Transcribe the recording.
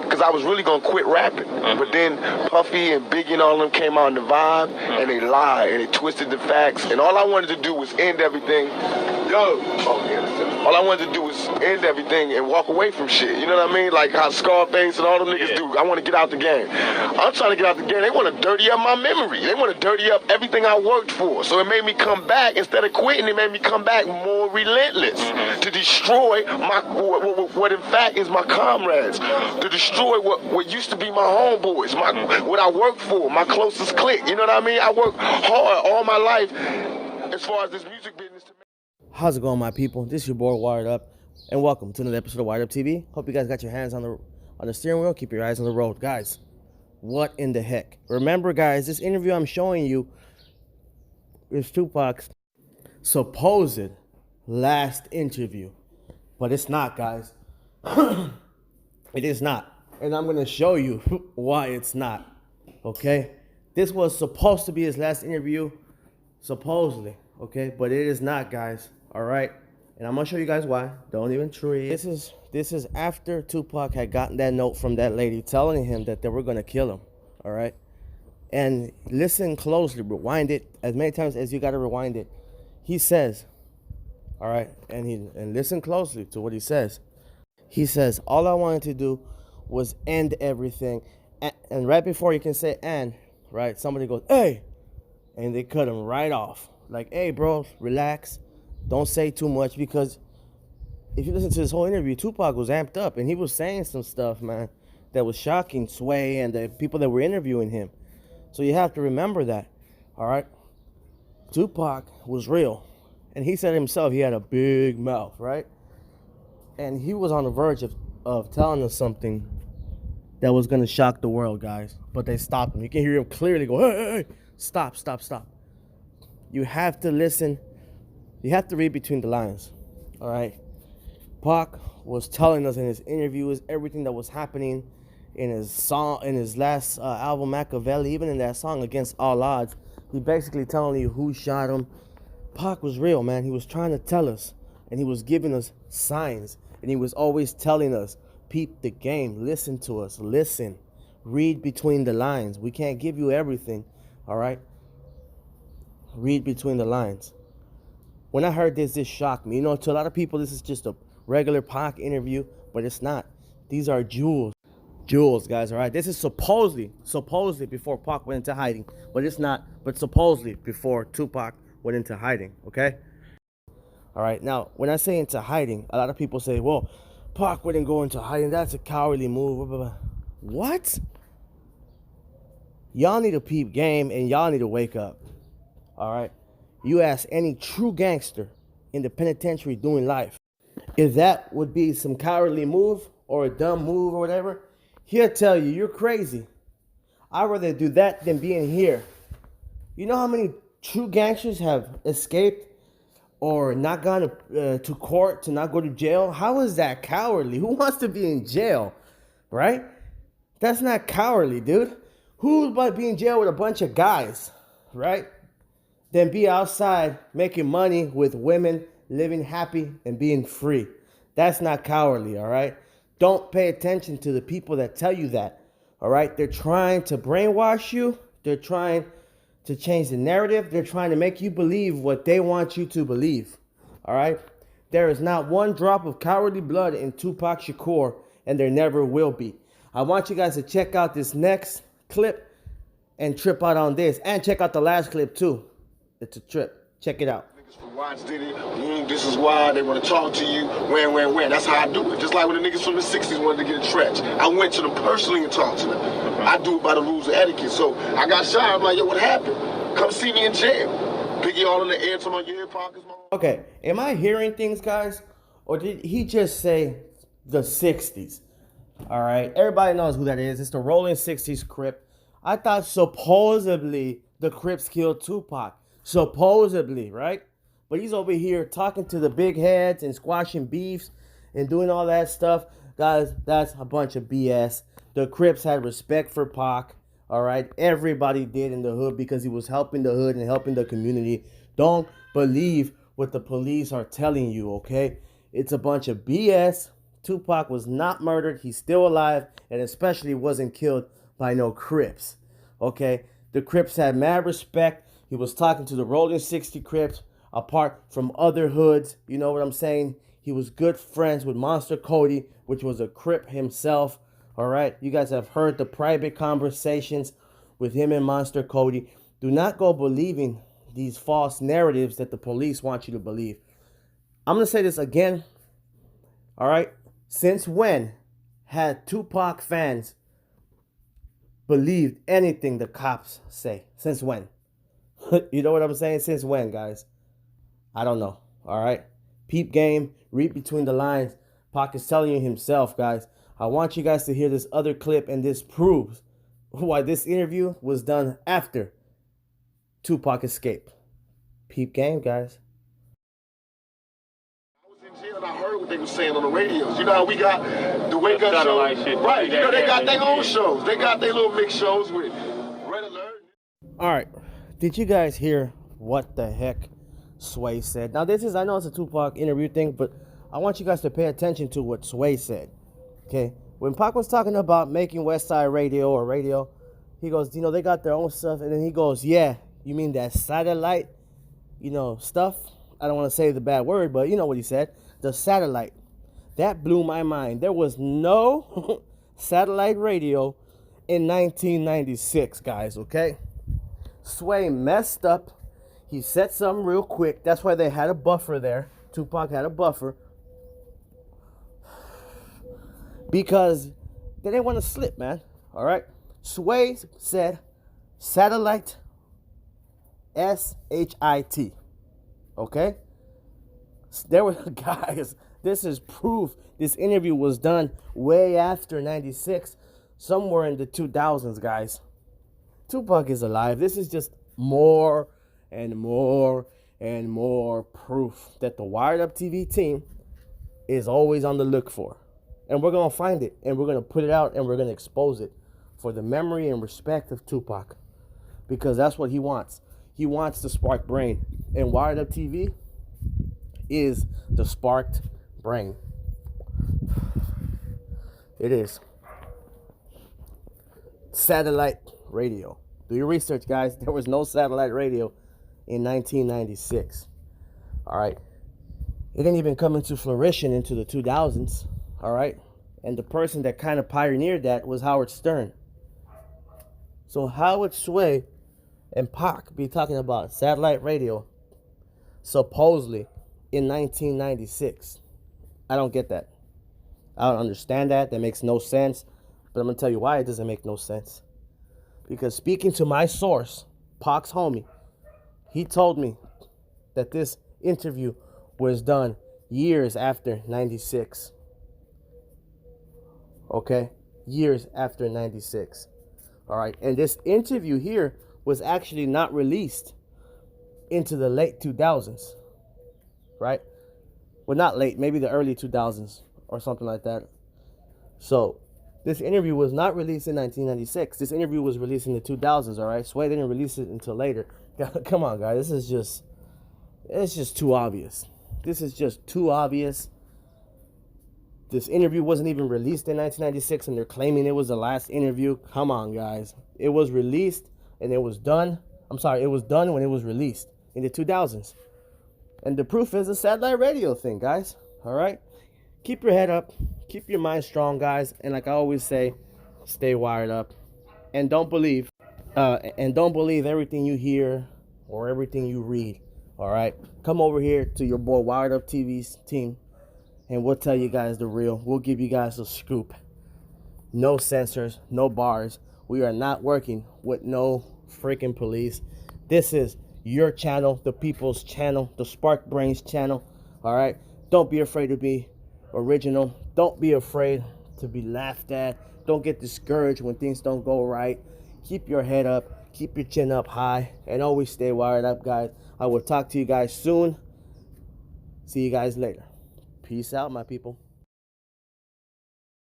Because I was really going to quit rapping. But then Puffy and Biggie and all of them came out in the vibe, and they lied, and they twisted the facts. And all I wanted to do was end everything. All I wanted to do was end everything and walk away from shit. You know what I mean? Like how Scarface and all them niggas do. I want to get out the game. I'm trying to get out the game. They want to dirty up my memory. They want to dirty up everything I worked for. So it made me come back. Instead of quitting, it made me come back more relentless to destroy my what in fact is my comrades, to destroy what used to be my homeboys, what I worked for, my closest clique. You know what I mean? I worked hard all my life as far as this music business. How's it going, my people? This is your boy Wired Up, and welcome to another episode of Wired Up TV. Hope you guys got your hands on the steering wheel. Keep your eyes on the road, guys. What in the heck? Remember, guys, this interview I'm showing you is Tupac's supposed last interview, but it's not, guys. It is not, and I'm gonna show you why it's not. Okay, this was supposed to be his last interview, supposedly. Okay, but it is not, guys. All right, and I'm gonna show you guys why. Don't even trip. This is after Tupac had gotten that note from that lady telling him that they were gonna kill him. All right, and listen closely, rewind it as many times as you gotta rewind it. He says, all right, and listen closely to what he says. He says, all I wanted to do was end everything, and right before you can say "and," right, somebody goes, "Hey," and they cut him right off. Like, hey, bro, relax. Don't say too much, because if you listen to this whole interview, Tupac was amped up, and he was saying some stuff, man, that was shocking Sway and the people that were interviewing him. So you have to remember that, all right? Tupac was real, and he said himself he had a big mouth, right? And he was on the verge of telling us something that was going to shock the world, guys. But they stopped him. You can hear him clearly go, hey, hey, hey, stop, stop, stop. You have to listen. You have to read between the lines, all right? Pac was telling us in his interviews everything that was happening in his song, in his last album, Machiavelli, even in that song, Against All Odds. He basically telling you who shot him. Pac was real, man. He was trying to tell us, and he was giving us signs, and he was always telling us, peep the game, listen to us, listen, read between the lines. We can't give you everything, all right? Read between the lines. When I heard this shocked me. You know, to a lot of people, this is just a regular Pac interview, but it's not. These are jewels. Jewels, guys, all right? This is supposedly before Pac went into hiding, but it's not, but supposedly before Tupac went into hiding, okay? All right, now, when I say into hiding, a lot of people say, well, Pac wouldn't go into hiding. That's a cowardly move. Blah, blah, blah. What? Y'all need to peep game, and y'all need to wake up. All right, you ask any true gangster in the penitentiary doing life if that would be some cowardly move or a dumb move or whatever, he'll tell you you're crazy. I'd rather do that than being here. You know how many true gangsters have escaped or not gone to court, to not go to jail? How is that cowardly? Who wants to be in jail, right? That's not cowardly, dude. Who would want to be in jail with a bunch of guys, right? Then be outside making money with women, living happy and being free. That's not cowardly, all right? Don't pay attention to the people that tell you that, all right? They're trying to brainwash you. They're trying to change the narrative. They're trying to make you believe what they want you to believe, all right? There is not one drop of cowardly blood in Tupac Shakur, and there never will be. I want you guys to check out this next clip and trip out on this, and check out the last clip too. It's a trip. Check it out. Niggas from Watts did it. This is why they want to talk to you. When. That's how I do it. Just like when the niggas from the 60s wanted to get a trench. I went to them personally and talked to them. I do it by the rules of etiquette. So I got shot. I'm like, yo, what happened? Come see me in jail. Biggie all in the air to my ear pockets. Okay, am I hearing things, guys? Or did he just say the 60s? All right, everybody knows who that is. It's the Rolling 60s Crip. I thought supposedly the Crips killed Tupac. Supposedly, right? But he's over here talking to the big heads and squashing beefs and doing all that stuff. Guys, that's a bunch of BS. The Crips had respect for Pac, all right? Everybody did in the hood because he was helping the hood and helping the community. Don't believe what the police are telling you, okay? It's a bunch of BS Tupac was not murdered. He's still alive, and especially wasn't killed by no Crips. Okay? The Crips had mad respect. He was talking to the Rolling 60 Crips, apart from other hoods. You know what I'm saying? He was good friends with Monster Cody, which was a Crip himself. All right? You guys have heard the private conversations with him and Monster Cody. Do not go believing these false narratives that the police want you to believe. I'm going to say this again. All right? Since when had Tupac fans believed anything the cops say? Since when? You know what I'm saying? Since when, guys? I don't know. All right? Peep game, read between the lines. Pac is telling you himself, guys. I want you guys to hear this other clip, and this proves why this interview was done after Tupac escaped. Peep game, guys. And I heard what they were saying on the radios. You know how we got the wake up show? Right, you know they got their own shows. They got their little mix shows with Red Alert. All right, did you guys hear what the heck Sway said? Now this is, I know it's a Tupac interview thing, but I want you guys to pay attention to what Sway said. Okay, when Pac was talking about making West Side Radio or radio, he goes, you know, they got their own stuff, and then he goes, yeah, you mean that satellite, you know, stuff? I don't want to say the bad word, but you know what he said. The satellite. That blew my mind. There was no satellite radio in 1996, guys, okay? Sway messed up. He said something real quick. That's why they had a buffer there. Tupac had a buffer. Because they didn't want to slip, man. All right? Sway said satellite, S-H-I-T. Okay? There were, guys, this is proof. This interview was done way after 96, somewhere in the 2000s, guys. Tupac is alive. This is just more and more and more proof that the Wired Up TV team is always on the look for. And we're going to find it, and we're going to put it out, and we're going to expose it for the memory and respect of Tupac. Because that's what he wants. He wants the spark brain. And Wired Up TV is the sparked brain. It is. Satellite radio. Do your research, guys. There was no satellite radio in 1996. All right. It didn't even come into fruition into the 2000s. All right. And the person that kind of pioneered that was Howard Stern. So how would Sway and Pac be talking about satellite radio supposedly in 1996? I don't get that. I don't understand that. That makes no sense. But I'm going to tell you why it doesn't make no sense. Because speaking to my source, Pac's homie, he told me that this interview was done years after 96. Okay? Years after 96. All right? And this interview here was actually not released into the late 2000s. Right? Well, not late, maybe the early 2000s or something like that. So, this interview was not released in 1996. This interview was released in the 2000s, all right? Sway didn't release it until later. Come on, guys. It's just too obvious. This is just too obvious. This interview wasn't even released in 1996, and they're claiming it was the last interview. Come on, guys. It was released, and it was done. I'm sorry, it was done when it was released in the 2000s. And the proof is a satellite radio thing, guys. All right? Keep your head up. Keep your mind strong, guys. And like I always say, stay wired up. And don't believe everything you hear or everything you read. All right? Come over here to your boy Wired Up TV's team, and we'll tell you guys the real. We'll give you guys a scoop. No censors, no bars. We are not working with no freaking police. This is your channel, the people's channel, the Spark Brains channel. All right? Don't be afraid to be original. Don't be afraid to be laughed at. Don't get discouraged when things don't go right. Keep your head up. Keep your chin up high. And always stay wired up, guys. I will talk to you guys soon. See you guys later. Peace out, my people.